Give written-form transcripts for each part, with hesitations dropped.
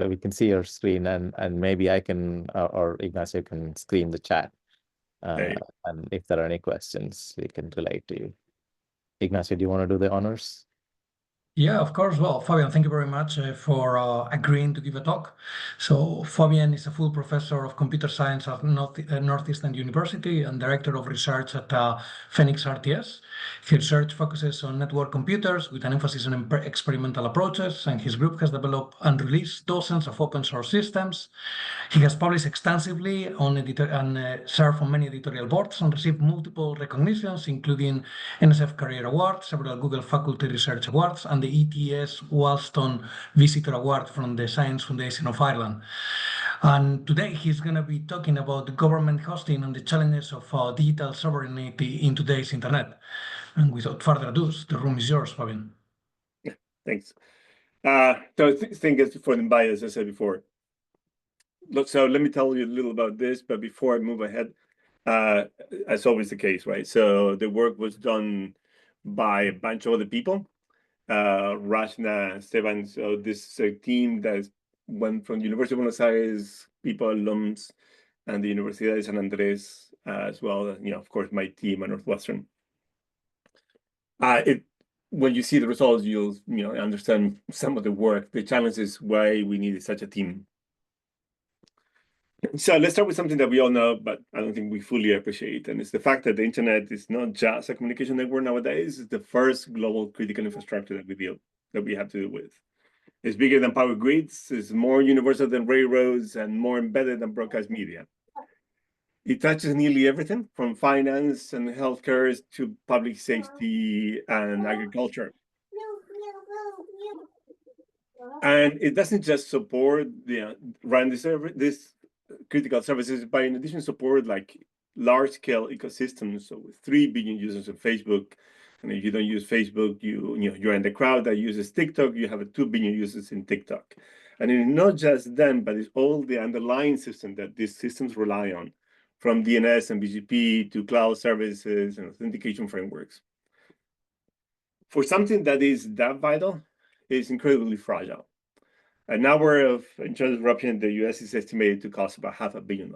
we can see your screen, and maybe I can or Ignacio can screen the chat. And if there are any questions, we can relate to you. Ignacio, do you want to do the honors? Yeah, of course. Well, Fabian, thank you very much for agreeing to give a talk. So Fabian is a full professor of computer science at Northwestern University and director of research at PhenixRTS. His research focuses on network computers with an emphasis on experimental approaches, and his group has developed and released dozens of open source systems. He has published extensively on and served on many editorial boards and received multiple recognitions, including NSF CAREER Award, several Google Faculty Research Awards, and the E.T.S. Walton Visitor Award from the Science Foundation of Ireland. And today he's going to be talking about government hosting and the challenges of digital sovereignty in today's internet. And without further ado, the room is yours, Fabian. Thanks. So thank you for the invite, as I said before. Look, so let me tell you a little about this, but before I move ahead, as always the case, right? So the work was done by a bunch of other people, Rashna, Esteban. So this is a team that went from the University of Buenos Aires, people, alums, and the Universidad de San Andrés as well. You know, of course, my team at Northwestern. When you see the results, you'll understand some of the work, the challenges, why we needed such a team. So let's start with something that we all know, but I don't think we fully appreciate, and it's the fact that the internet is not just a communication network nowadays. It's the first global critical infrastructure that we have to deal with. It's bigger than power grids, it's more universal than railroads, and more embedded than broadcast media. It touches nearly everything from finance and healthcare to public safety and agriculture. And it doesn't just support run this critical services, but in addition support like large-scale ecosystems. So with 3 billion users of Facebook, and if you don't use Facebook, you're in the crowd that uses TikTok. You have 2 billion users in TikTok, and it's not just them, but it's all the underlying system that these systems rely on, from DNS and BGP to cloud services and authentication frameworks. For something that is that vital, it's incredibly fragile. An hour of internet disruption in the US is estimated to cost about $500 million.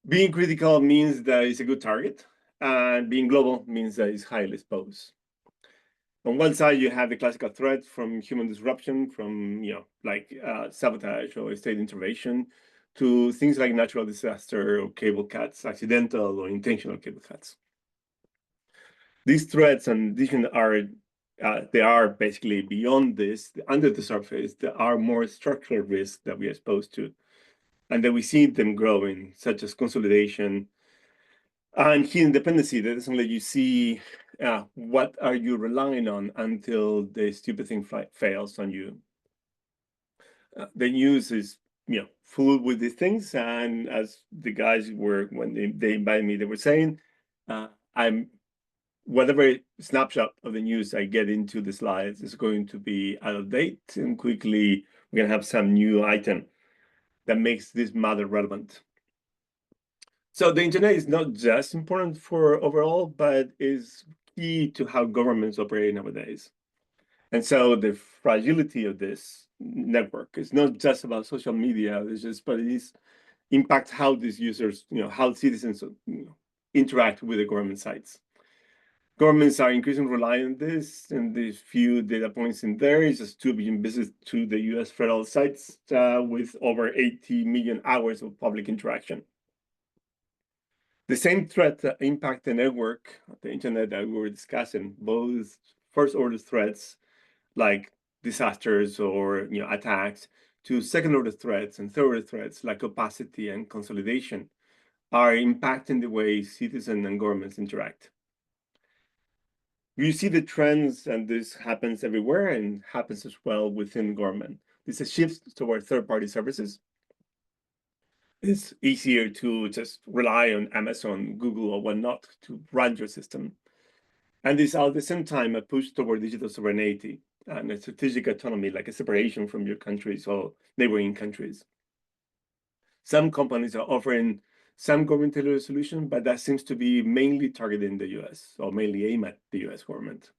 Being critical means that it's a good target, and being global means that it's highly exposed. On one side, you have the classical threat from human disruption, from sabotage or state intervention, to things like natural disaster or cable cuts, accidental or intentional cable cuts. These threats, in addition, they are basically beyond this, under the surface. There are more structural risks that we are exposed to, and that we see them growing, such as consolidation and hidden dependency that doesn't let you see what are you relying on until the stupid thing fails on you. The news is full with these things, and as the guys were, when they invited me, they were saying, whatever snapshot of the news I get into the slides is going to be out of date, and quickly we're going to have some new item that makes this matter relevant. So the internet is not just important for overall, but is key to how governments operate nowadays. And so the fragility of this network is not just about social media, but it impacts how these users, how citizens interact with the government sites. Governments are increasingly reliant on this, and the few data points in there is just 2 billion visits to the US federal sites with over 80 million hours of public interaction. The same threat that impact the network, the internet that we were discussing, both first-order threats like disasters or attacks, to second-order threats and third-order threats like opacity and consolidation, are impacting the way citizens and governments interact. You see the trends, and this happens everywhere and happens as well within government. There's a shift toward third-party services. It's easier to just rely on Amazon, Google, or whatnot to run your system. And there's at the same time a push toward digital sovereignty and a strategic autonomy, like a separation from your countries or neighboring countries. Some companies are offering some government-tailored solution, but that seems to be mainly targeting the US, or mainly aimed at the US government.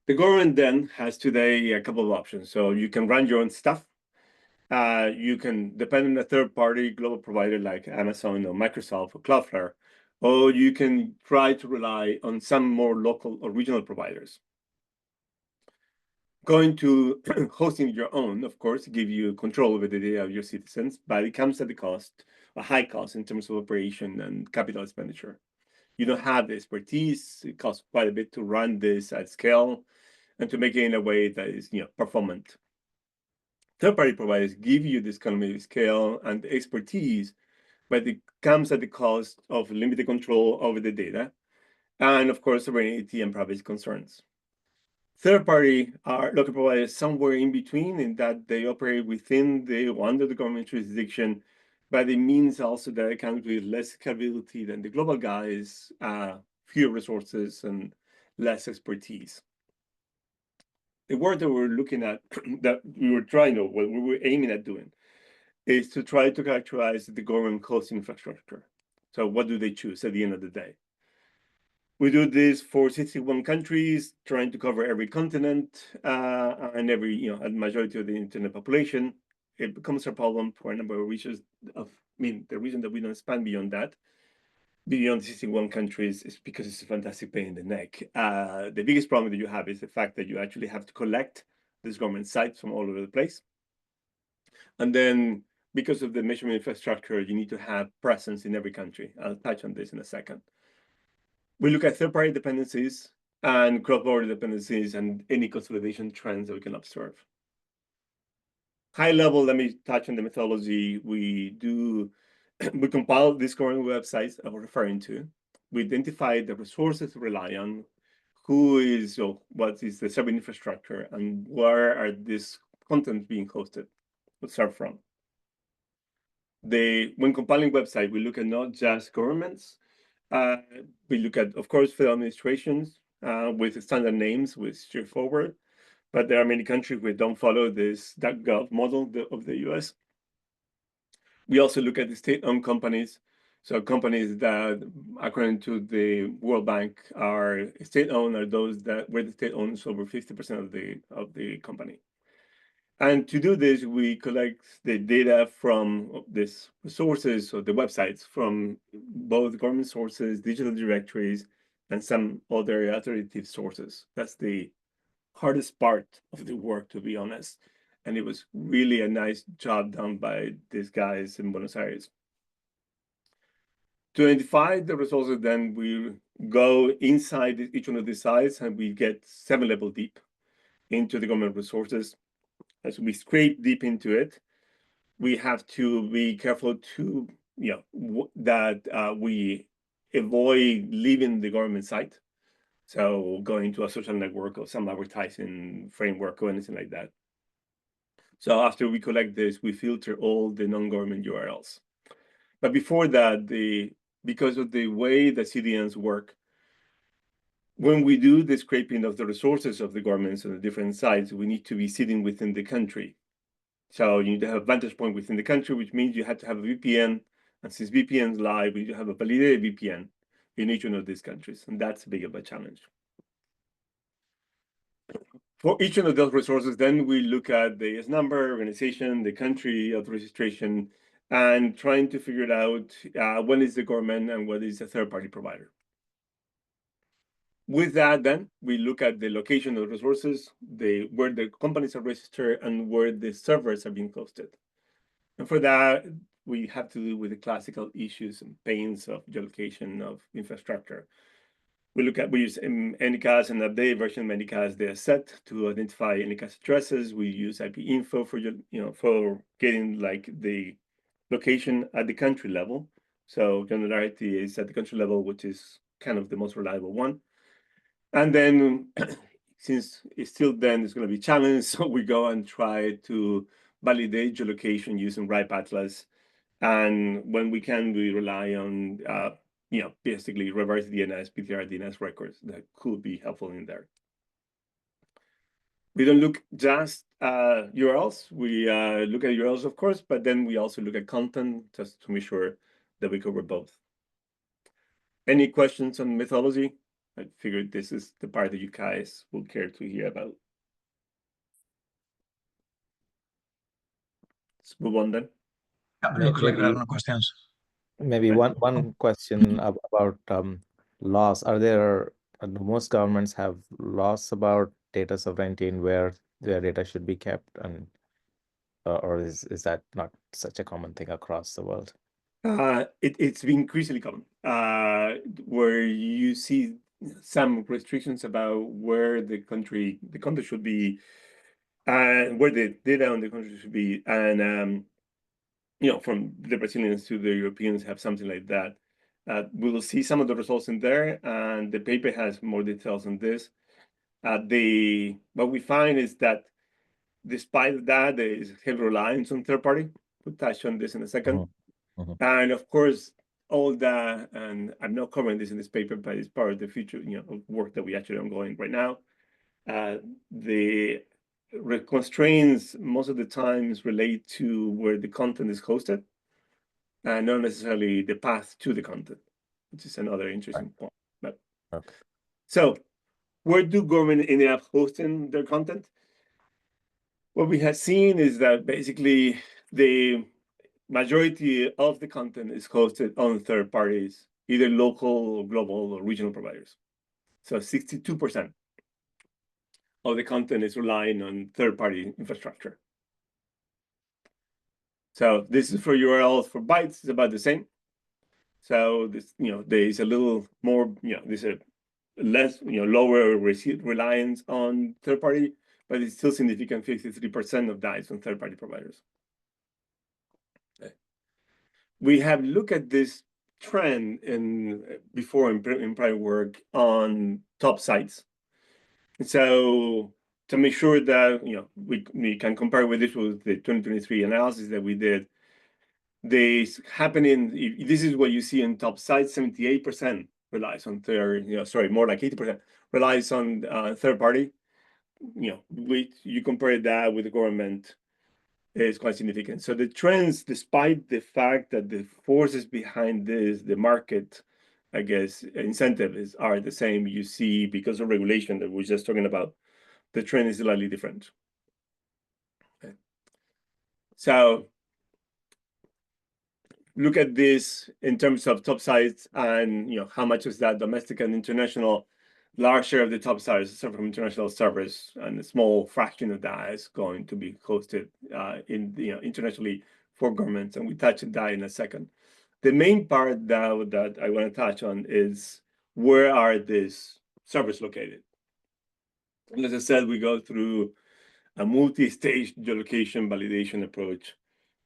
The government then has today a couple of options. So you can run your own stuff. You can depend on a third-party global provider like Amazon or Microsoft or Cloudflare, or you can try to rely on some more local or regional providers. Going to hosting your own, of course, give you control over the data of your citizens, but it comes at a high cost in terms of operation and capital expenditure. You don't have the expertise. It costs quite a bit to run this at scale and to make it in a way that is, performant. Third-party providers give you this economy of scale and expertise, but it comes at the cost of limited control over the data, and of course, sovereignty and privacy concerns. Third-party are local providers somewhere in between, in that they operate under the government jurisdiction, but it means also that it comes with less capability than the global guys, fewer resources, and less expertise. The work that we're looking at, that we were trying to, what we were aiming at doing, is to try to characterize the government cost infrastructure. So what do they choose at the end of the day? We do this for 61 countries, trying to cover every continent and every, a majority of the internet population. It becomes a problem for a number of reasons. The reason that we don't expand beyond that, beyond 61 countries, is because it's a fantastic pain in the neck. The biggest problem that you have is the fact that you actually have to collect these government sites from all over the place. And then because of the measurement infrastructure, you need to have presence in every country. I'll touch on this in a second. We look at third-party dependencies and cross-border dependencies and any consolidation trends that we can observe. High level, let me touch on the methodology. We compile these current websites that we're referring to. We identify the resources to rely on, what is the serving infrastructure, and where are these contents being hosted, served from. When compiling website, we look at not just governments. We look at, of course, federal administrations with standard names, with straightforward, but there are many countries which don't follow this .gov model of the US. We also look at the state-owned companies. So companies that, according to the World Bank, are state-owned are those where the state owns over 50% of the company. And to do this, we collect the data from these resources, or the websites, from both government sources, digital directories, and some other authoritative sources. That's the hardest part of the work, to be honest. And it was really a nice job done by these guys in Buenos Aires. To identify the resources, then we go inside each one of these sites, and we get 7 levels deep into the government resources. As we scrape deep into it, we have to be careful to, that we avoid leaving the government site. So going to a social network or some advertising framework or anything like that. So after we collect this, we filter all the non-government URLs. But before that, because of the way the CDNs work, when we do the scraping of the resources of the governments on the different sites, we need to be sitting within the country. So you need to have a vantage point within the country, which means you have to have a VPN. And since VPN is live, you have a validated VPN in each one of these countries. And that's big of a challenge. For each one of those resources, then we look at the IS number, organization, the country of registration, and trying to figure it out when is the government and what is a third-party provider. With that, then, we look at the location of the resources, where the companies are registered, and where the servers are being hosted. And for that, we have to deal with the classical issues and pains of geolocation of infrastructure. We use NCAS and updated version of NCAS data set to identify NCAS addresses. We use IP info for getting the location at the country level. So granularity is at the country level, which is kind of the most reliable one. And then, since it's going to be challenged, so we go and try to validate geolocation using RIPE Atlas. And when we can, we rely on, basically reverse DNS, PTR DNS records that could be helpful in there. We don't look just URLs. We look at URLs, of course, but then we also look at content just to make sure that we cover both. Any questions on methodology? I figured this is the part that you guys will care to hear about. Let's move on then. Looks like there are no questions. Maybe one question about laws. Are there do most governments have laws about data sovereignty and where their data should be kept, and or is that not such a common thing across the world? It's been increasingly common, where you see some restrictions about where the country should be, and where the data on the country should be, and you know, from the Brazilians to the Europeans have something like that. We will see some of the results in there, and the paper has more details on this. What we find is that despite that, there is heavy reliance on third party. We'll touch on this in a second. And of course, all that, and I'm not covering this in this paper, but it's part of the future, you know, work that we actually ongoing right now. The constraints most of the times relate to where the content is hosted, and not necessarily the path to the content, which is another interesting point. But, so, where do government end up hosting their content? What we have seen is that basically the majority of the content is hosted on third parties, either local, or global, or regional providers. So 62% of the content is relying on third-party infrastructure. So this is for URLs. For bytes, it's about the same. So this, you know, there is a little more, you know, there's a less, you know, lower reliance on third-party, but it's still significant. 53% of that is on third-party providers. Okay. We have looked at this trend before in prior work on top sites. So to make sure that, you know, we can compare with this with the 2023 analysis that we did, this happening, this is what you see in top sites, 78% relies on third, you know, sorry, more like 80% relies on third party. You know, you compare that with the government, is quite significant. So the trends, despite the fact that the forces behind this, the market, I guess, incentives are the same, you see, because of regulation that we're just talking about, the trend is slightly different. Okay. So look at this in terms of top sites and, you know, how much is that domestic and international. Large share of the top sites is from international servers, and a small fraction of that is going to be hosted internationally for governments, and we touch on that in a second. The main part that I want to touch on is where are these servers located? And as I said, we go through a multi-stage geolocation validation approach,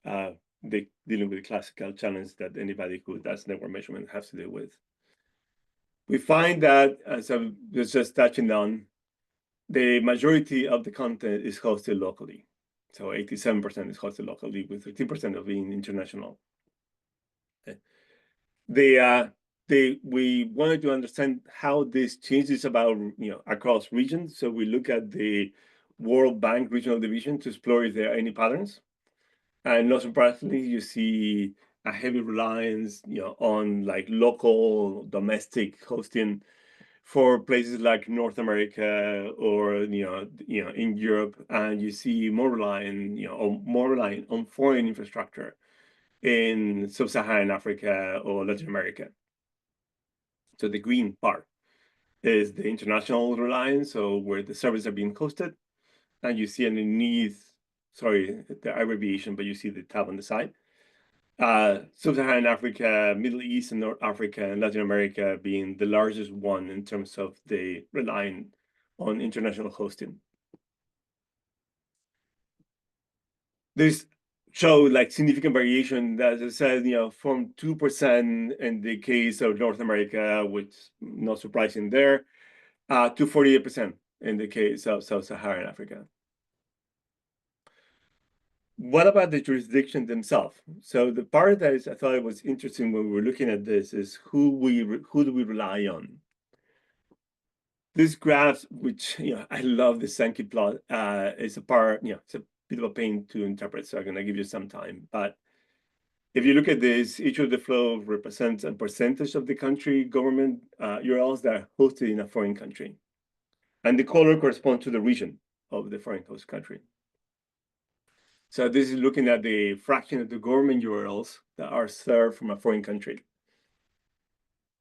dealing with the classical challenge that anybody who does network measurement has to deal with. We find that, as I was just touching on, the majority of the content is hosted locally. So 87% is hosted locally, with 13% of being international. Okay. We wanted to understand how this changes about, you know, across regions. So we look at the World Bank regional division to explore if there are any patterns. And not surprisingly, you see a heavy reliance, you know, on like local domestic hosting for places like North America or you know in Europe, and you see more reliant on foreign infrastructure in sub-Saharan Africa or Latin America. So the green part is the international reliance, so where the servers are being hosted, and you see underneath, sorry, the abbreviation, but you see the tab on the side. Sub-Saharan Africa, Middle East and North Africa, and Latin America being the largest one in terms of the relying on international hosting. This show like significant variation, as I said, you know, from 2% in the case of North America, which not surprising there, to 48% in the case of Sub-Saharan Africa. What about the jurisdiction themselves? So the part that I thought it was interesting when we were looking at this is who do we rely on? This graph, which, you know, I love the Sankey plot, is a part, you know, it's a bit of a pain to interpret, so I'm going to give you some time. But If you look at this, each of the flow represents a percentage of the country government URLs that are hosted in a foreign country. And the color corresponds to the region of the foreign host country. So this is looking at the fraction of the government URLs that are served from a foreign country.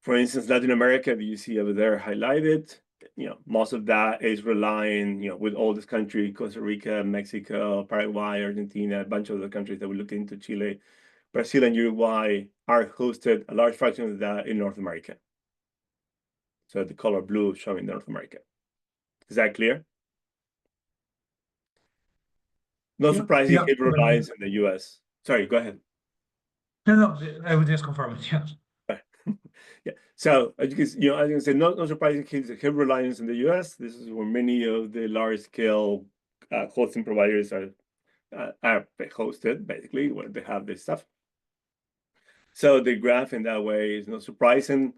For instance, Latin America, that you see over there highlighted, most of that is relying, with all this country, Costa Rica, Mexico, Paraguay, Argentina, a bunch of other countries that we look into, Chile, Brazil, and Uruguay are hosted, a large fraction of that, in North America. So the color blue showing North America. Is that clear? No surprising heavy reliance in the US. Sorry, go ahead. No, I would just confirm it, yes. Yeah. So as you can say, no surprising heavy reliance in the US. This is where many of the large-scale hosting providers are hosted, basically, where they have this stuff. So the graph in that way is not surprising.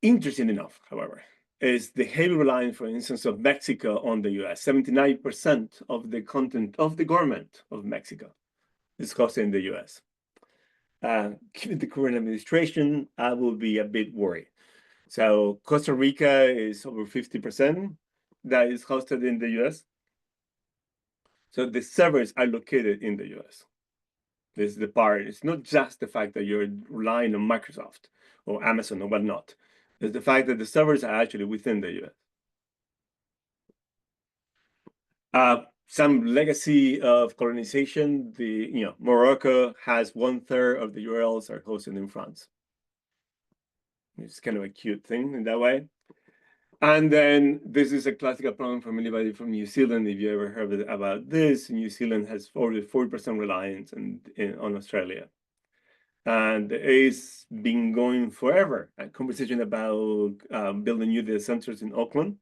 Interesting enough, however, is the heavy reliance, for instance, of Mexico on the US. 79% of the content of the government of Mexico is hosted in the US. Given the current administration, I will be a bit worried. So Costa Rica is over 50% that is hosted in the US. So the servers are located in the US. This is the part. It's not just the fact that you're relying on Microsoft or Amazon or whatnot. It's the fact that the servers are actually within the US. Some legacy of colonization. Morocco has 1/3 of the URLs are hosted in France. It's kind of a cute thing in that way. And then this is a classical problem from anybody from New Zealand. If you ever heard about this, New Zealand has 40% reliance on Australia. And it's been going forever. A conversation about building new data centers in Auckland.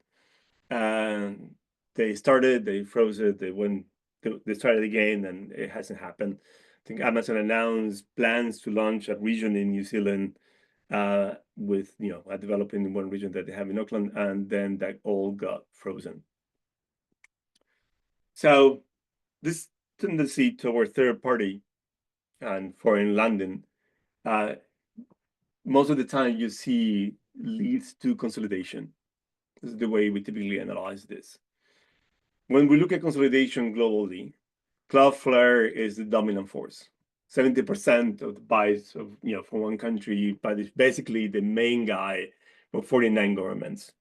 And they started, they froze it, they started again, and it hasn't happened. I think Amazon announced plans to launch a region in New Zealand with a developing in one region that they have in Auckland, and then that all got frozen. So this tendency toward third party and foreign landing, most of the time you see leads to consolidation. This is the way we typically analyze this. When we look at consolidation globally, Cloudflare is the dominant force. 70% of the bytes from one country, but it's basically the main guy for 49 governments.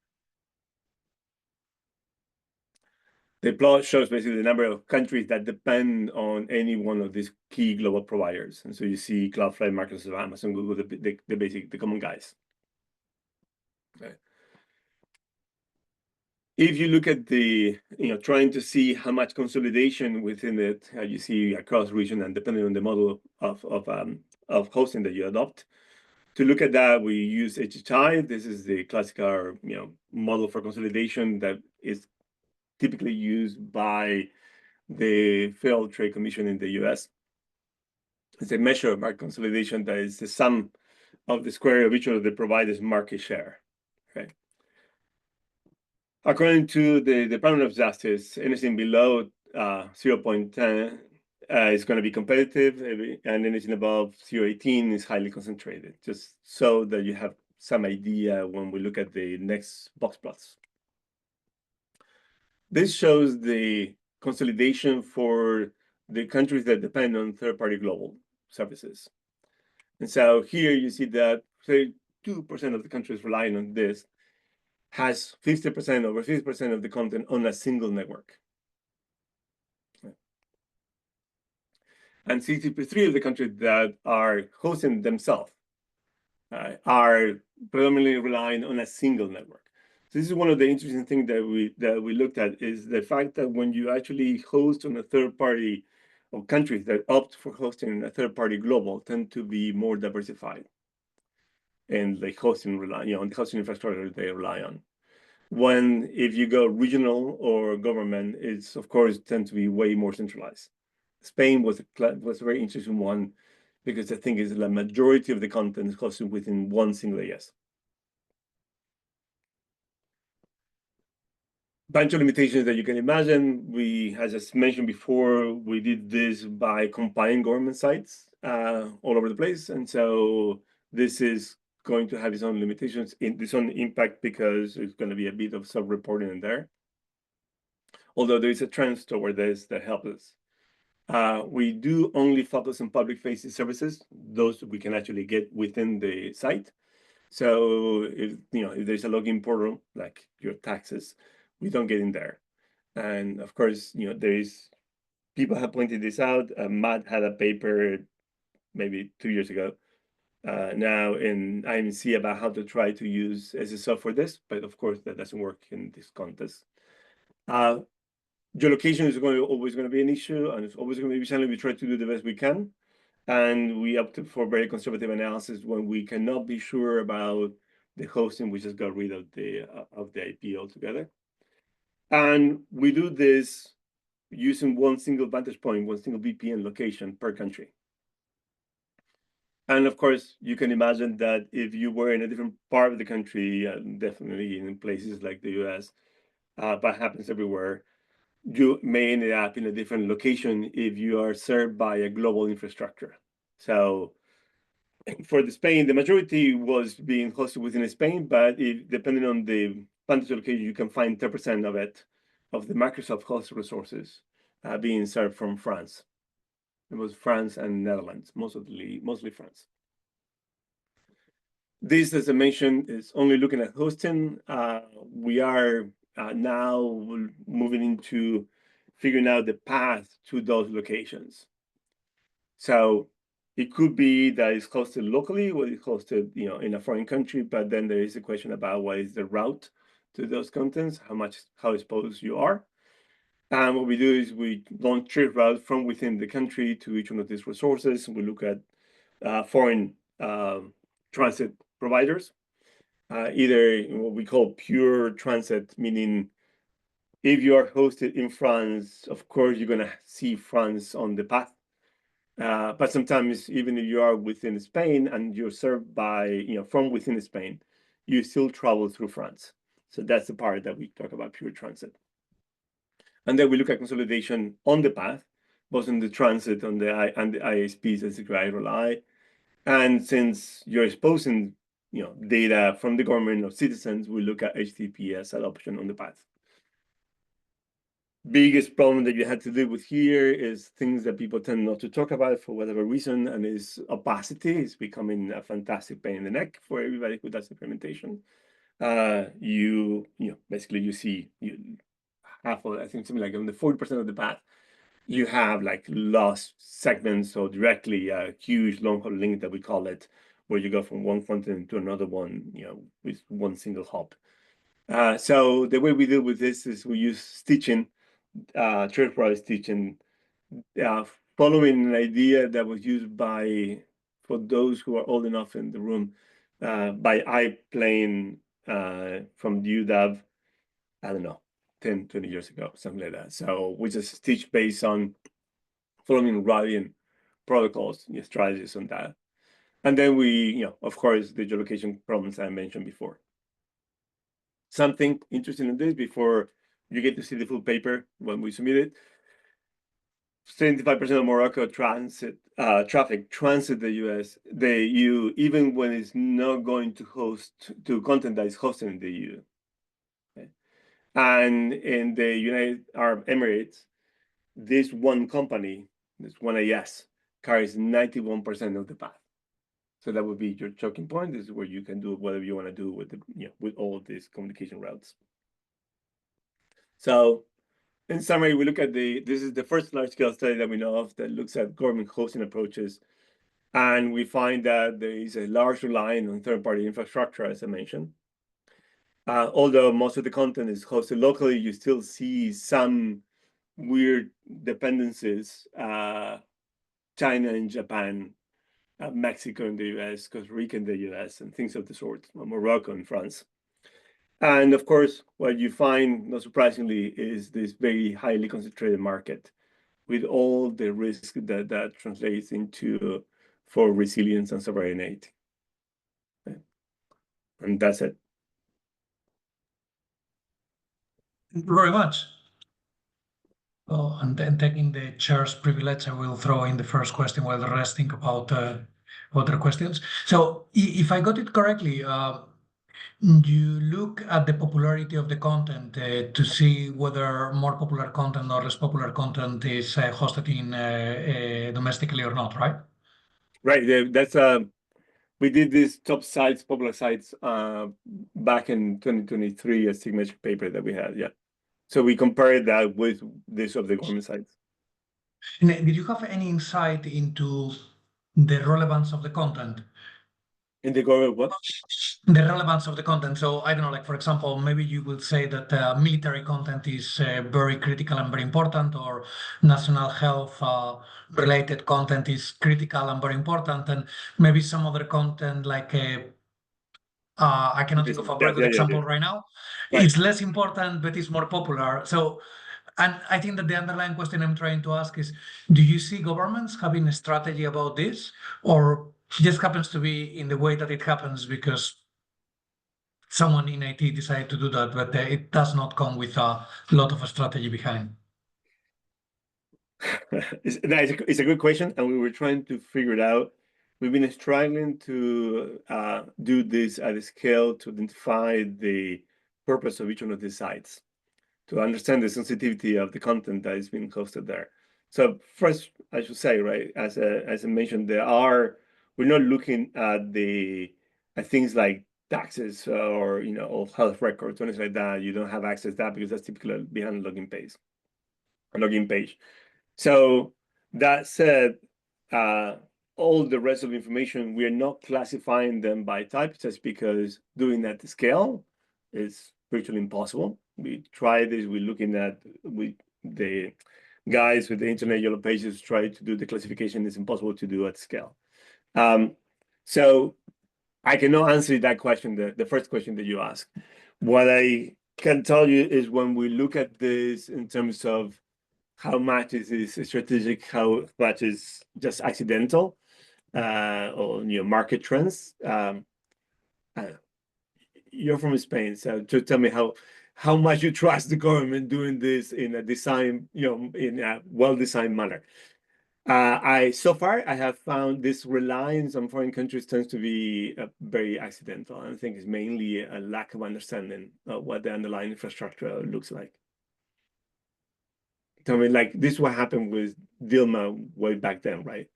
The plot shows basically the number of countries that depend on any one of these key global providers. And so you see Cloudflare, Microsoft, Amazon, Google, the common guys. Okay. If you look at the, trying to see how much consolidation within it, you see across region and depending on the model of hosting that you adopt. To look at that, we use HHI. This is the classical, model for consolidation that is typically used by the Federal Trade Commission in the US. It's a measure of market consolidation that is the sum of the square of each of the providers' market share. Okay. According to the Department of Justice, anything below 0.10 is going to be competitive, and anything above 0.18 is highly concentrated, just so that you have some idea when we look at the next box plots. This shows the consolidation for the countries that depend on third-party global services. And so here you see that 32% of the countries relying on this has over 50% of the content on a single network. And 63% of the countries that are hosting themselves are predominantly relying on a single network. So this is one of the interesting things that we looked at, is the fact that when you actually host on a third party, or countries that opt for hosting a third party global tend to be more diversified in the hosting on the hosting infrastructure they rely on. If you go regional or government, it's of course tend to be way more centralized. Spain was a very interesting one, because I think is the majority of the content is hosted within one single AS. bunch of limitations that you can imagine. We, as I mentioned before, we did this by compiling government sites all over the place. And so this is going to have its own limitations, its own impact, because it's going to be a bit of self-reporting in there. Although there is a trend toward this that helps us. We do only focus on public-facing services, those we can actually get within the site. So if there's a login portal like your taxes, we don't get in there. And of course, people have pointed this out. Matt had a paper maybe 2 years ago now in IMC about how to try to use SSO for this, but of course that doesn't work in this context. Geolocation is always going to be an issue, and it's always going to be something we try to do the best we can. And we opted for very conservative analysis when we cannot be sure about the hosting. We just got rid of the IP altogether. And we do this using one single vantage point, one single VPN location per country. And of course, you can imagine that if you were in a different part of the country, definitely in places like the US, but happens everywhere, you may end up in a different location if you are served by a global infrastructure. So for the Spain, the majority was being hosted within Spain, but depending on the vantage location, you can find 10% of it, of the Microsoft host resources being served from France. It was France and Netherlands, mostly France. This, as I mentioned, is only looking at hosting. We are now moving into figuring out the path to those locations. So it could be that it's hosted locally, or it's hosted, in a foreign country. But then there is a question about what is the route to those contents, how exposed you are. And what we do is we launch trade route from within the country to each one of these resources. We look at foreign transit providers, either what we call pure transit, meaning if you are hosted in France, of course, you're going to see France on the path. But sometimes, even if you are within Spain and you're served by, from within Spain, you still travel through France. So that's the part that we talk about pure transit. And then we look at consolidation on the path, both in the transit and the ISPs as the rely. And since you're exposing, data from the government or citizens, we look at HTTPS adoption on the path. Biggest problem that you had to deal with here is things that people tend not to talk about for whatever reason, and is opacity. It's becoming a fantastic pain in the neck for everybody who does implementation. Basically you see half of, I think something like on the 40% of the path, you have like lost segments, or directly a huge long haul link that we call it, where you go from one content to another one, with one single hop. So the way we deal with this is we use stitching, trade price stitching, following an idea that was used by, for those who are old enough in the room, by iPlane from UW, I don't know, 10, 20 years ago, something like that. So we just stitch based on following routing protocols, strategies on that. And then we, of course, the geolocation problems I mentioned before. Something interesting in this, before you get to see the full paper when we submit it, 75% of Morocco traffic transit the US, the EU, even when it's not going to host to content that is hosted in the EU. Okay. And in the United Arab Emirates, this one company, this one AS, carries 91% of the path. So that would be your choking point. This is where you can do whatever you want to do with with all these communication routes. So in summary, we look at this is the first large-scale study that we know of that looks at government hosting approaches. And we find that there is a large reliance on third-party infrastructure, as I mentioned. Although most of the content is hosted locally, you still see some weird dependencies, China and Japan, Mexico in the US, Costa Rica in the US, and things of the sort, Morocco and France. And of course, what you find, not surprisingly, is this very highly concentrated market with all the risk that translates into for resilience and sovereignty. Okay. And that's it. Thank you very much. Well, and then taking the chair's privilege, I will throw in the first question while the rest think about other questions. So if I got it correctly, you look at the popularity of the content to see whether more popular content or less popular content is hosted in domestically or not, right? Right. That's we did this top sites, popular sites, back in 2023, a signature paper that we had. Yeah. So we compared that with this of the government sites. And did you have any insight into the relevance of the content? In the government, what? The relevance of the content. So I don't know, like for example, maybe you will say that military content is very critical and very important, or national health related content is critical and very important, and maybe some other content like I cannot think of a very good example right now. Right. It's less important, but it's more popular. So, and I think that the underlying question I'm trying to ask is, do you see governments having a strategy about this, or it just happens to be in the way that it happens because someone in IT decided to do that, but it does not come with a lot of a strategy behind? It's a good question, and we were trying to figure it out. We've been struggling to do this at a scale to identify the purpose of each one of these sites, to understand the sensitivity of the content that is being hosted there. So first, I should say, right, as I mentioned, we're not looking at things like taxes or or health records or anything like that. You don't have access to that because that's typically behind a login page. So that said, all the rest of the information, we are not classifying them by type, just because doing that to scale is virtually impossible. We tried this, we're looking at with the guys with the Internet Yellow Pages, try to do the classification. It's impossible to do at scale. So I cannot answer that question, the first question that you asked. What I can tell you is when we look at this in terms of how much is this strategic, how much is just accidental, or market trends. You're from Spain, so just tell me how much you trust the government doing this in a design, in a well-designed manner. So far I have found this reliance on foreign countries tends to be very accidental. I think it's mainly a lack of understanding of what the underlying infrastructure looks like. I mean, like this is what happened with Dilma way back then, right?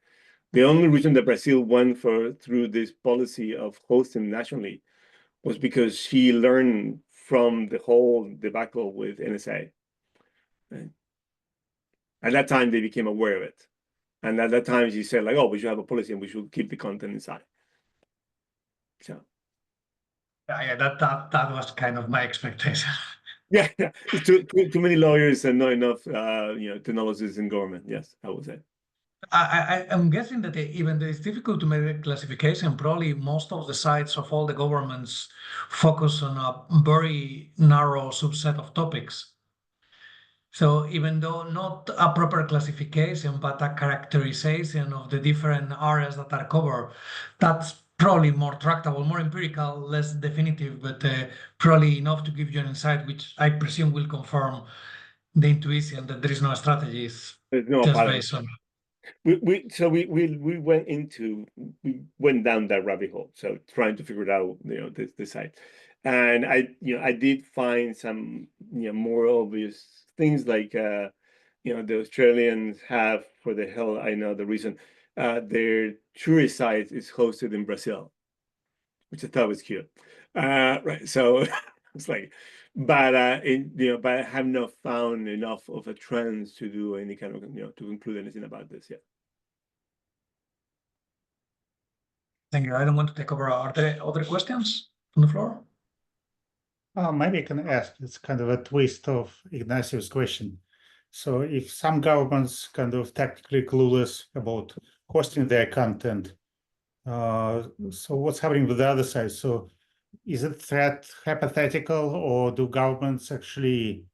The only reason that Brazil went through this policy of hosting nationally was because she learned from the whole debacle with NSA. Right? At that time, they became aware of it. And at that time, she said, like, oh, we should have a policy and we should keep the content inside. So. Yeah, that was kind of my expectation. Yeah. It's too many lawyers and not enough, technologists in government. Yes, I would say. I'm guessing that even though it's difficult to make a classification, probably most of the sites of all the governments focus on a very narrow subset of topics. So even though not a proper classification, but a characterization of the different areas that are covered, that's probably more tractable, more empirical, less definitive, but probably enough to give you an insight, which I presume will confirm the intuition that there is no strategies just based on. We went down that rabbit hole, so trying to figure it out, this site, and I did find some more obvious things like the Australians have, for the hell I know the reason, their tourist site is hosted in Brazil, which I thought was cute, right? So it's like, but but I have not found enough of a trend to do any kind of to include anything about this yet. Thank you. I don't want to take over. Are there other questions on the floor? Maybe I can ask. It's kind of a twist of Ignacio's question. So if some governments kind of tactically clueless about hosting their content, so what's happening with the other side? So is it threat hypothetical, or do governments actually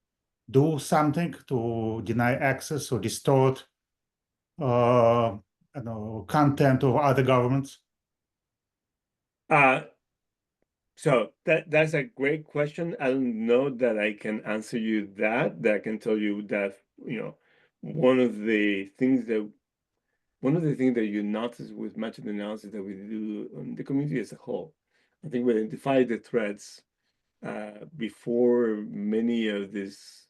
do something to deny access or distort content of other governments? So that's a great question. I don't know that I can answer you that I can tell you that, one of the things that you notice with much of the analysis that we do on the community as a whole, I think we identify the threats before many of these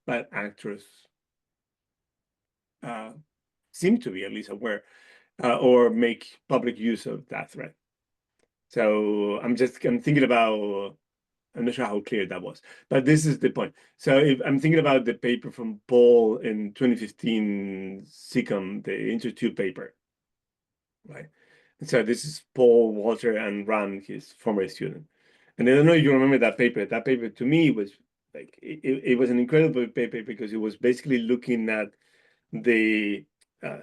bad actors seem to be at least aware or make public use of that threat. So I'm thinking about, I'm not sure how clear that was, but this is the point. So if I'm thinking about the paper from Paul in 2015, SICOM, the InterTube paper, right? And so this is Paul, Walter, and Ran, his former student. And I don't know if you remember that paper. That paper to me was like, it was an incredible paper because it was basically looking at the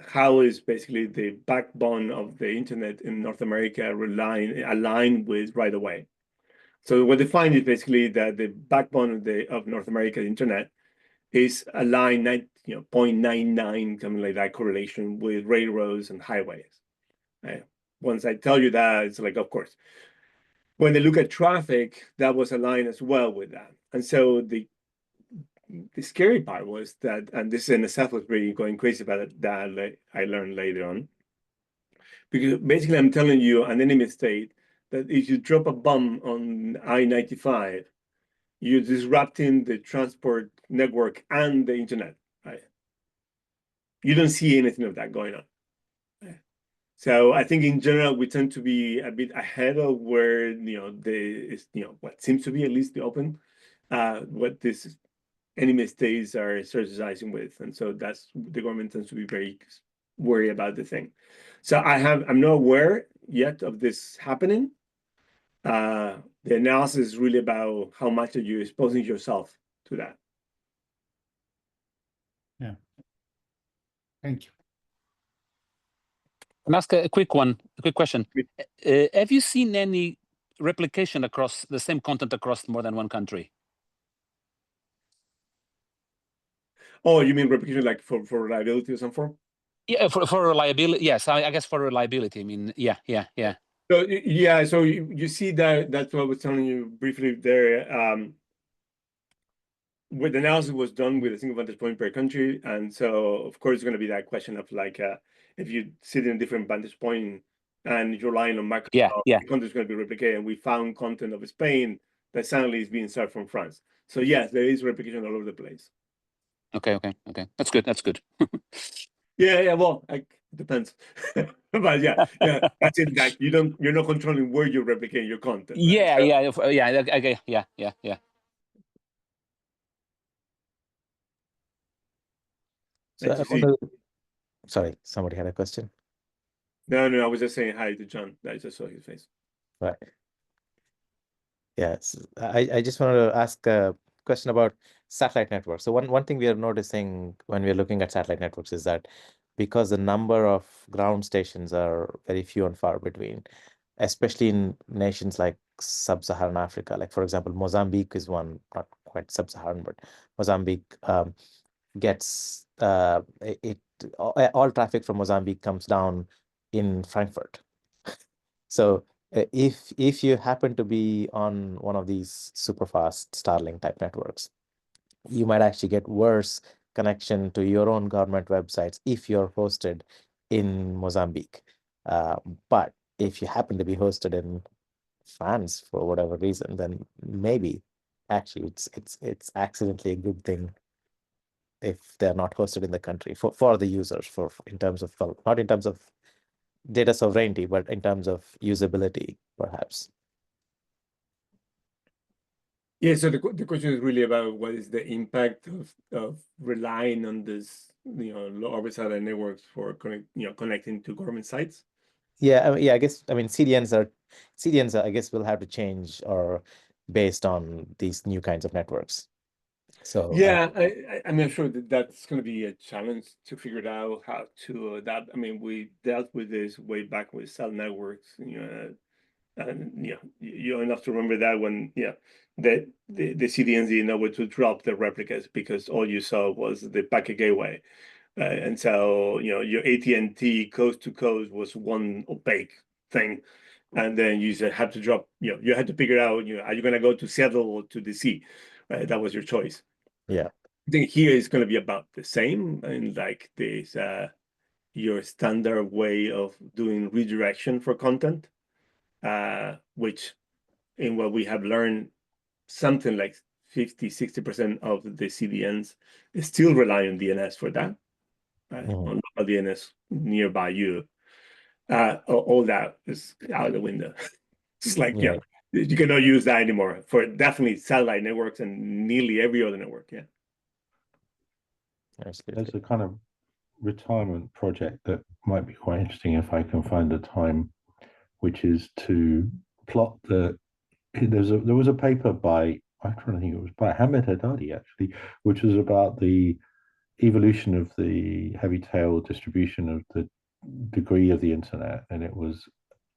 how is basically the backbone of the internet in North America aligned with right away. So what they find is basically that the backbone of North America internet is aligned 0.99, something like that, correlation with railroads and highways. Once I tell you that, it's like, of course. When they look at traffic, that was aligned as well with that. And so the scary part was that, and this NSF was really going crazy about it, that I learned later on. Because basically I'm telling you, an enemy state, that if you drop a bomb on I-95, you're disrupting the transport network and the internet, right? You don't see anything of that going on. So I think in general, we tend to be a bit ahead of where, what seems to be at least the open, what this enemy states are strategizing with. And so that's, the government tends to be very worried about the thing. So I'm not aware yet of this happening. The analysis is really about how much are you exposing yourself to that. Yeah. Thank you. I'll ask a quick question. Have you seen any replication across the same content across more than one country? Oh, you mean replication like for reliability or some form? Yeah, for reliability. Yes, I guess for reliability. I mean, yeah. So yeah, so you see that's what I was telling you briefly there. Where the analysis was done with a single vantage point per country, and so of course it's going to be that question of like if you sit in a different vantage point and you're relying on Microsoft, the content is going to be replicated. And we found content of Spain that suddenly is being served from France. So yes, there is replication all over the place. Okay. That's good. Yeah. Well, it depends, but yeah. That's it. Like you're not controlling where you're replicating your content. Right? Okay. So sorry, somebody had a question. No, I was just saying hi to John. I just saw his face. Right. Yes, I just wanted to ask a question about satellite networks. So one thing we are noticing when we're looking at satellite networks is that because the number of ground stations are very few and far between, especially in nations like sub-Saharan Africa, like for example, Mozambique is one, not quite sub-Saharan, but Mozambique gets all traffic from Mozambique comes down in Frankfurt. So if you happen to be on one of these super fast Starlink type networks, you might actually get worse connection to your own government websites if you're hosted in Mozambique. But if you happen to be hosted in France for whatever reason, then maybe actually it's accidentally a good thing if they're not hosted in the country for the users, in terms of, well, not in terms of data sovereignty, but in terms of usability, perhaps. Yeah, so the question is really about what is the impact of relying on this, low orbit satellite networks for connecting to government sites. Yeah, I guess CDNs I guess will have to change or based on these new kinds of networks. So yeah, I'm not sure that's going to be a challenge to figure out how to adapt. I mean, we dealt with this way back with cell networks, and you enough to remember that when the CDNs didn't know where to drop the replicas because all you saw was the packet gateway, and so your AT&T coast to coast was one opaque thing, and then you have to drop. You had to figure out. Are you going to go to Seattle or to DC? Right, that was your choice. Yeah. I think here it's going to be about the same, and like this, your standard way of doing redirection for content, which in what we have learned, something like 50-60% of the CDNs still rely on DNS for that, on local DNS nearby you. All that is out of the window. It's like, you cannot use that anymore for definitely satellite networks and nearly every other network. Yeah. There's a kind of retirement project that might be quite interesting if I can find the time, which is to plot there was a paper by, I'm trying to think, it was by Hamid Haddadi actually, which was about the evolution of the heavy tail distribution of the degree of the internet, and it was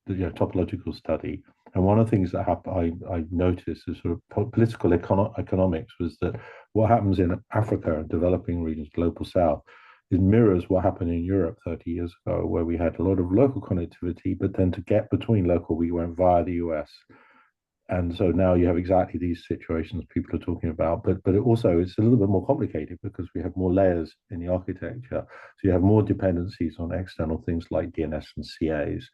the topological study. And one of the things that I noticed is sort of political economics was that what happens in Africa and developing regions, global south, it mirrors what happened in Europe 30 years ago, where we had a lot of local connectivity, but then to get between local, we went via the US. And so now you have exactly these situations people are talking about, but it also, it's a little bit more complicated because we have more layers in the architecture. So you have more dependencies on external things like DNS and CAs,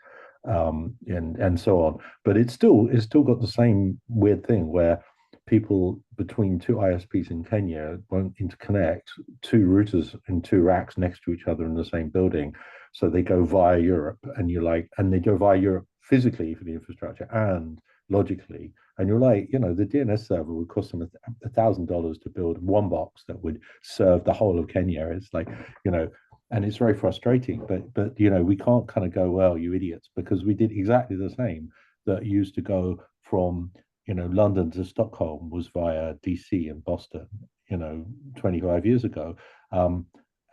and so on. But it's still got the same weird thing where people between two ISPs in Kenya won't interconnect two routers in two racks next to each other in the same building. So they go via Europe, and they go via Europe physically for the infrastructure and logically, and you're like, the DNS server would cost them $1,000 to build one box that would serve the whole of Kenya. It's like, and it's very frustrating, but we can't kind of go, well, you idiots, because we did exactly the same that used to go from London to Stockholm was via DC and Boston 25 years ago.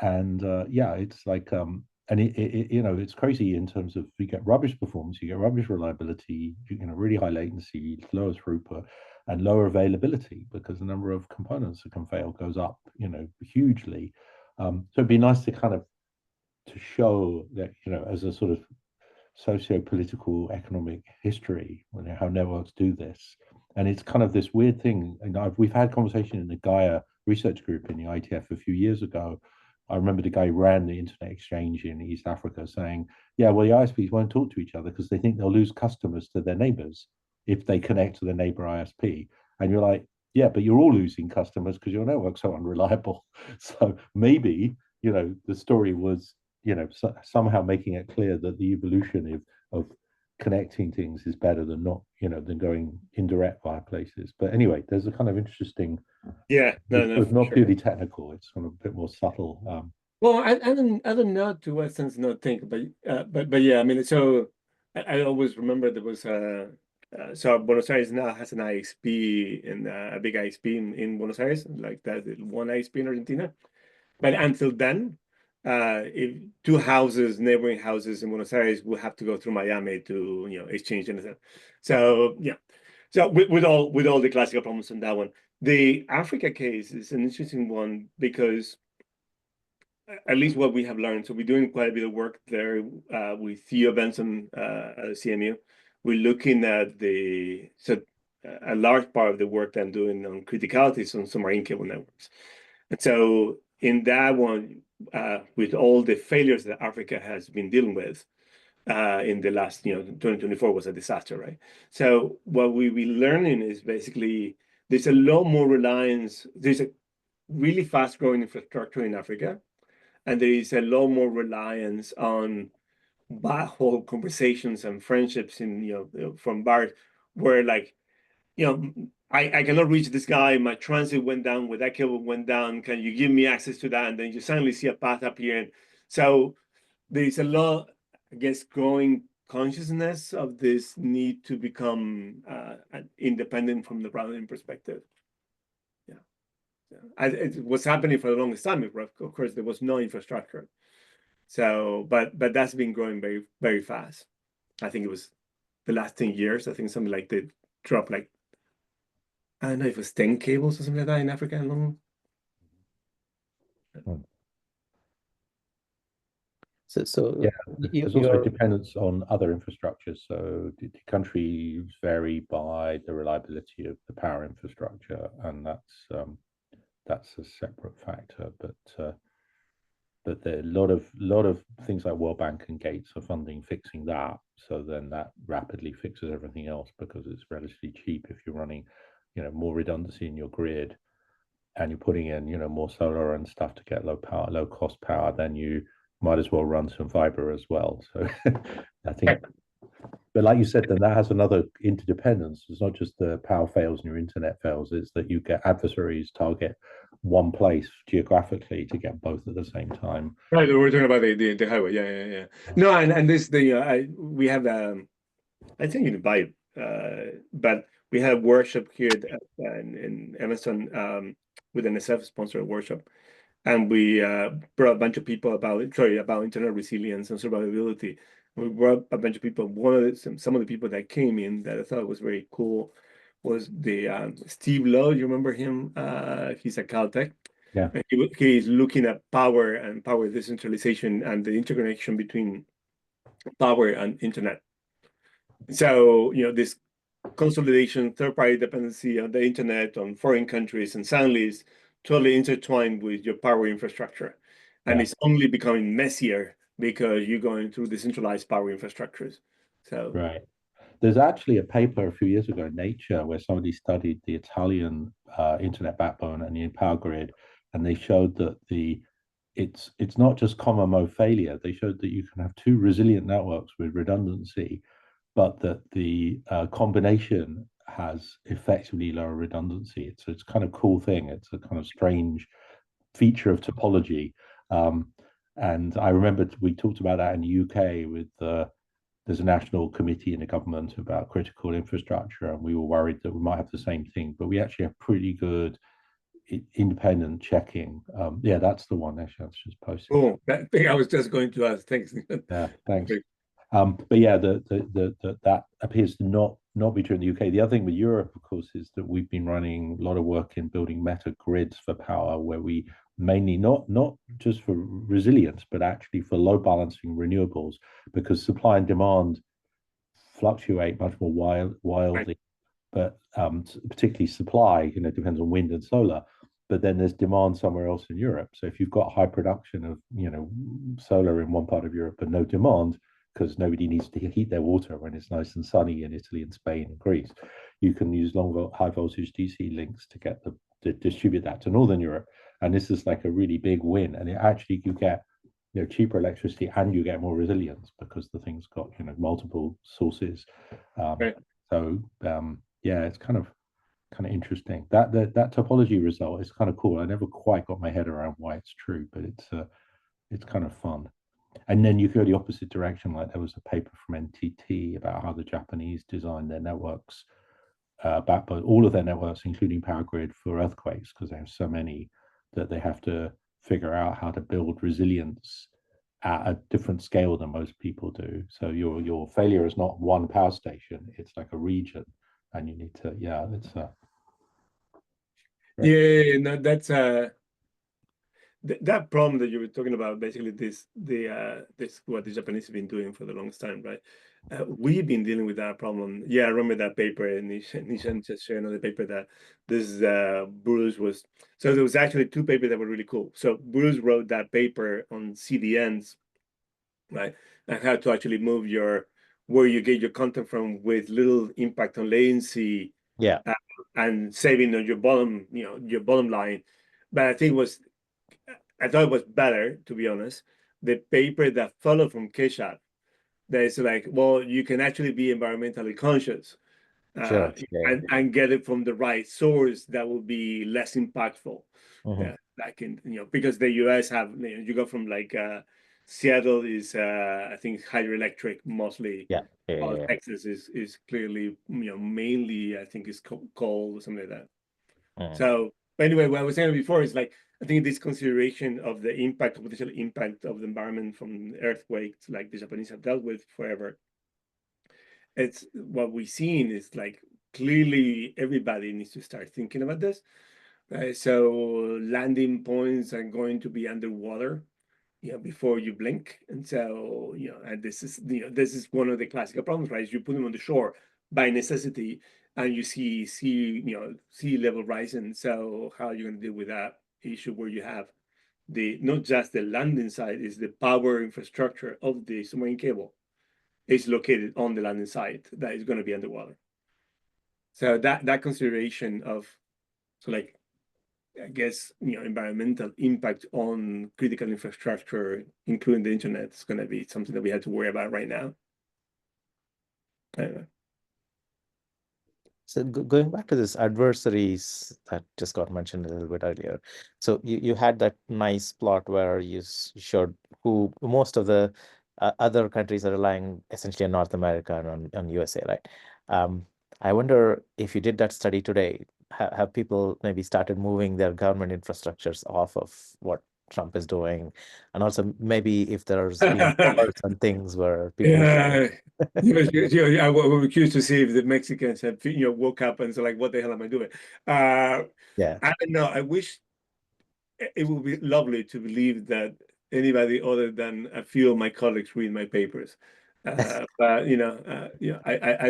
It's like and it's crazy in terms of you get rubbish performance, you get rubbish reliability, really high latency, lower throughput, and lower availability because the number of components that can fail goes up, hugely. So it'd be nice to kind of to show that, as a sort of socio-political economic history, how networks do this. And it's kind of this weird thing. And we've had conversation in the Gaia research group in the ITF a few years ago. I remember the guy who ran the internet exchange in East Africa saying, yeah, well, the ISPs won't talk to each other because they think they'll lose customers to their neighbors if they connect to their neighbor ISP. And you're like, yeah, but you're all losing customers because your network's so unreliable. So maybe, the story was, somehow making it clear that the evolution of connecting things is better than not, than going indirect via places. But anyway, there's a kind of interesting, it's not purely technical. It's kind of a bit more subtle. Well, I don't know to what sense not think, but yeah, I mean, so I always remember there was so Buenos Aires now has an ISP and a big ISP in Buenos Aires, like that one ISP in Argentina. But until then, if two neighboring houses in Buenos Aires will have to go through Miami to exchange anything. So yeah, so with all the classical problems on that one, the Africa case is an interesting one because at least what we have learned. So we're doing quite a bit of work there with Theo Benson at CMU. We're looking at a large part of the work that I'm doing on criticalities on submarine cable networks, and so in that one, with all the failures that Africa has been dealing with in the last, 2024 was a disaster, right? So what we've been learning is basically there's a lot more reliance. There's a really fast growing infrastructure in Africa, and there is a lot more reliance on backhaul conversations and friendships from bars where I cannot reach this guy. My transit went down, where that cable went down. Can you give me access to that? And then you suddenly see a path appearing. So there is a lot, I guess, growing consciousness of this need to become independent from the routing perspective. Yeah, it was happening for the longest time. Of course, there was no infrastructure. So, but that's been growing very, very fast. I think it was the last 10 years. I think something like they dropped I don't know if it was 10 cables or something like that in Africa alone. So Yeah, there's also dependence on other infrastructures. So the countries vary by the reliability of the power infrastructure, and that's a separate factor. But there are a lot of things like World Bank and Gates are funding fixing that. So then that rapidly fixes everything else because it's relatively cheap if you're running, more redundancy in your grid, and you're putting in, more solar and stuff to get low cost power. Then you might as well run some fiber as well. So I think, but like you said, then that has another interdependence. It's not just the power fails and your internet fails, it's that you get adversaries target one place geographically to get both at the same time. Right, we're talking about the highway. Yeah. No, and this we have I think you invite, but we had a workshop here in Emerson with NSF sponsored workshop, and we brought a bunch of people about internet resilience and survivability. We brought a bunch of people. Some of the people that came in that I thought was very cool was the Steve Lowe. You remember him? He's a Caltech. Yeah. He's looking at power and power decentralization and the interconnection between power and internet. So, this consolidation, third-party dependency on the internet, on foreign countries, and suddenly is totally intertwined with your power infrastructure. And it's only becoming messier because you're going through decentralized power infrastructures. So right. There's actually a paper a few years ago in Nature where somebody studied the Italian internet backbone and the power grid, and they showed that it's not just common mode failure. They showed that you can have two resilient networks with redundancy, but that the combination has effectively lower redundancy. It's kind of cool thing. It's a kind of strange feature of topology. And I remember we talked about that in the UK with there's a national committee in the government about critical infrastructure, and we were worried that we might have the same thing, but we actually have pretty good independent checking. Yeah, that's the one. Actually, that's just posted. Cool. I was just going to ask. Thanks. Yeah, thanks. But yeah, that appears to not be true in the UK. The other thing with Europe, of course, is that we've been running a lot of work in building meta grids for power, where we mainly not just for resilience, but actually for load balancing renewables, because supply and demand fluctuate much more wildly. Right. But particularly supply, depends on wind and solar. But then there's demand somewhere else in Europe. So if you've got high production of solar in one part of Europe but no demand, because nobody needs to heat their water when it's nice and sunny in Italy and Spain and Greece, you can use high voltage DC links to distribute that to Northern Europe. And this is like a really big win. And you get cheaper electricity and you get more resilience because the thing's got multiple sources. Right. So yeah, it's kind of interesting. That topology result is kind of cool. I never quite got my head around why it's true, but it's kind of fun. And then you go the opposite direction. Like there was a paper from NTT about how the Japanese designed their networks, backbone, all of their networks, including power grid, for earthquakes, because they have so many that they have to figure out how to build resilience at a different scale than most people do. So your failure is not one power station; it's like a region, and you need to it's no, that's that problem that you were talking about. Basically, this what the Japanese have been doing for the longest time, right? We've been dealing with that problem. Yeah, I remember that paper, and Nishan just shared another paper that this Bruce was. So there was actually two papers that were really cool. So Bruce wrote that paper on CDNs, right, and how to actually move where you get your content from with little impact on latency. Yeah, and saving on your bottom line. But I thought it was better, to be honest, the paper that followed from Keshav, that is like, well, you can actually be environmentally conscious sure. and get it from the right source that will be less impactful. Mm-hmm. Like because the US have, you go from like Seattle is I think hydroelectric mostly. Yeah. Texas is clearly mainly I think is coal or something like that. Mm-hmm. So anyway, what I was saying before is like I think this consideration of the potential impact of the environment from earthquakes, like the Japanese have dealt with forever. It's what we've seen is like clearly everybody needs to start thinking about this. So landing points are going to be underwater. before you blink. And so, and this is one of the classical problems, right? You put them on the shore by necessity, and you see sea level rising. So how are you going to deal with that issue where you have not just the landing site, is the power infrastructure of the submarine cable is located on the landing site that is going to be underwater. So that consideration of, I guess, environmental impact on critical infrastructure, including the internet, is going to be something that we have to worry about right now. So going back to this adversaries that just got mentioned a little bit earlier. So you had that nice plot where you showed who most of the other countries are relying essentially on North America and on USA, right? I wonder if you did that study today, have people maybe started moving their government infrastructures off of what Trump is doing, and also maybe if there's been some things where people. I was curious to see if the Mexicans have woke up and so like, what the hell am I doing? Yeah, I don't know. I wish it would be lovely to believe that anybody other than a few of my colleagues read my papers, but I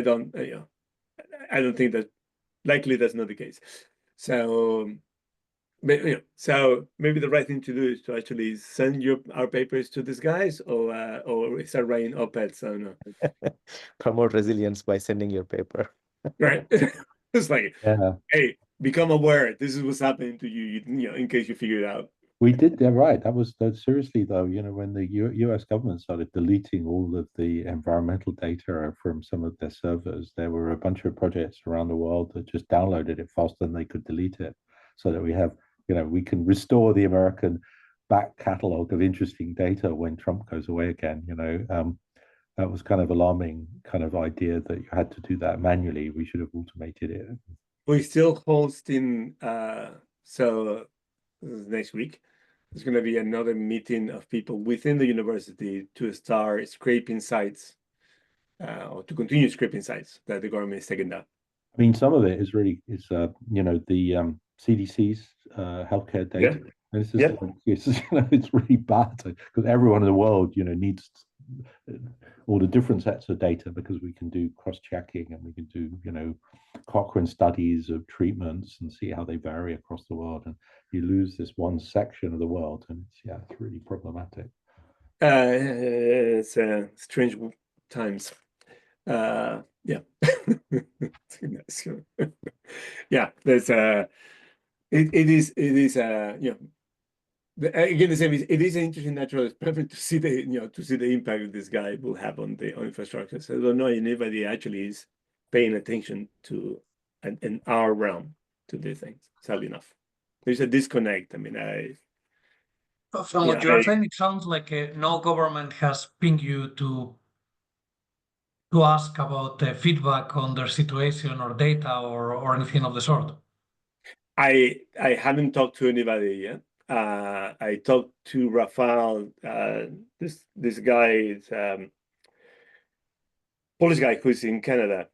don't. I don't think that likely that's not the case. So. But, so maybe the right thing to do is to actually send our papers to these guys, or start writing op-eds. I don't know. Promote resilience by sending your paper. Right. It's like, hey, become aware. This is what's happening to you. In case you figure it out. We did, they're right. That was seriously though. When the US government started deleting all of the environmental data from some of their servers, there were a bunch of projects around the world that just downloaded it faster than they could delete it, so that we have, we can restore the American back catalog of interesting data when Trump goes away again. That was kind of alarming kind of idea that you had to do that manually. We should have automated it. We're still hosting. So this is next week. There's going to be another meeting of people within the university to start scraping sites, or to continue scraping sites that the government is taking down. I mean, some of it is really the CDC's healthcare data. Yeah. And it's just it's really bad because everyone in the world needs all the different sets of data, because we can do cross-checking and we can do Cochrane studies of treatments and see how they vary across the world, and you lose this one section of the world, and it's really problematic. It's strange times. Yeah. Yeah, there's it is again, the same is, it is an interesting natural experiment to see the impact this guy will have on the infrastructure. So I don't know if anybody actually is paying attention to in our realm to these things. Sadly enough, there's a disconnect. I mean, from what you're saying, it sounds like no government has pinged you to ask about feedback on their situation or data or anything of the sort. I haven't talked to anybody yet. I talked to Rafael, this guy, Polish guy who's in Canada,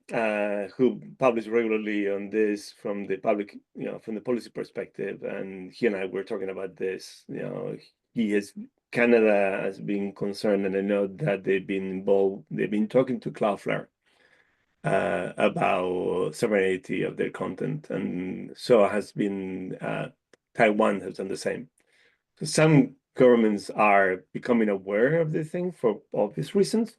who publishes regularly on this from the public, from the policy perspective. And he and I were talking about this. Canada has been concerned, and I know that they've been involved. They've been talking to Cloudflare about sovereignty of their content, and so has been. Taiwan has done the same. So some governments are becoming aware of this thing for obvious reasons,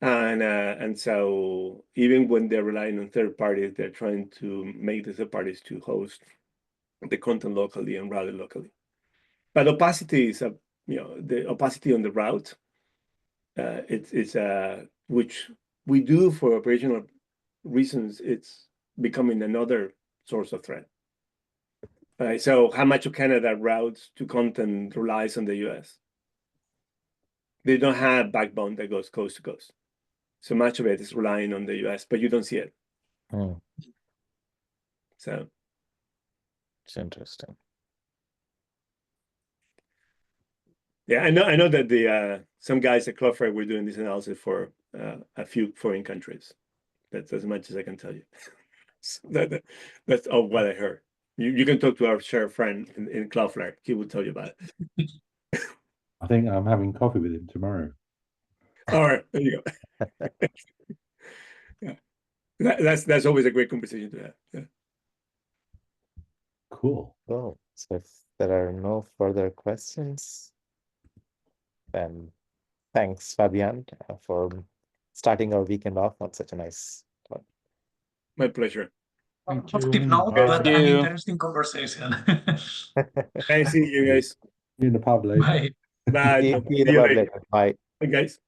and so even when they're relying on third parties, they're trying to make the third parties to host the content locally and route it locally. But opacity is the opacity on the route. It's which we do for operational reasons. It's becoming another source of threat. So how much of Canada routes to content relies on the US? They don't have backbone that goes coast to coast. So much of it is relying on the US, but you don't see it. So it's interesting. Yeah, I know that some guys at Cloudflare were doing this analysis for a few foreign countries. That's as much as I can tell you. So that's all what I heard. You can talk to our shared friend in Cloudflare. He will tell you about it. I think I'm having coffee with him tomorrow. All right, there you go. Yeah, that's always a great conversation to have. Yeah. Cool. Oh, so if there are no further questions, then thanks, Fabian, for starting our weekend off on such a nice talk. My pleasure. Thank you. Note, Bye. but Thank an you. interesting conversation. Nice seeing you guys. In the pub later. Bye. Bye. See Tom. you in See the you pub later. later. Bye. Bye, guys.